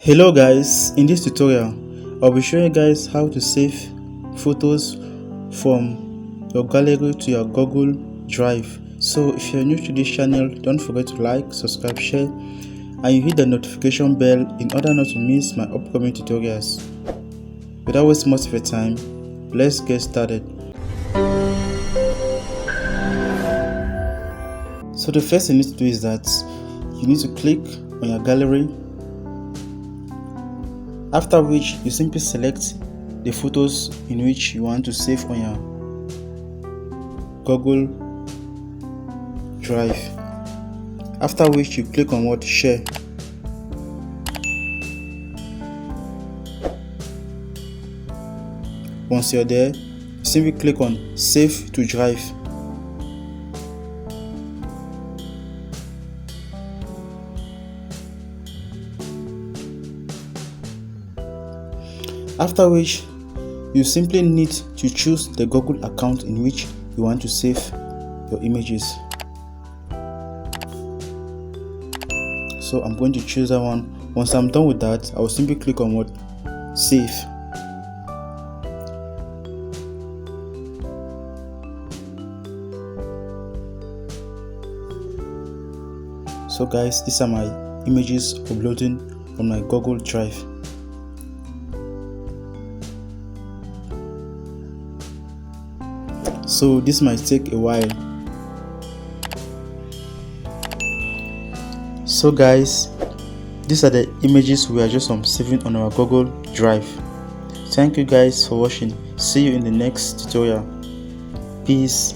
Hello guys, in this tutorial I'll be showing you guys how to save photos from your gallery to your Google Drive. So if you're new to this channel, don't forget to like, subscribe, share, and you hit the notification bell in order not to miss my upcoming tutorials. Without wasting much of your time, let's get started. So the first thing you need to do is that you need to click on your gallery, after which you simply select the photos in which you want to save on your Google Drive, after which you click on what share. Once you're there, you simply click on save to drive. After which you simply need to choose the Google account in which you want to save your images. So I'm going to choose that one. Once I'm done with that, I will simply click on what save. So guys, these are my images uploading on my Google Drive. So this might take a while. So guys, these are the images we are just saving on our Google Drive. Thank you guys for watching. See you in the next tutorial. Peace.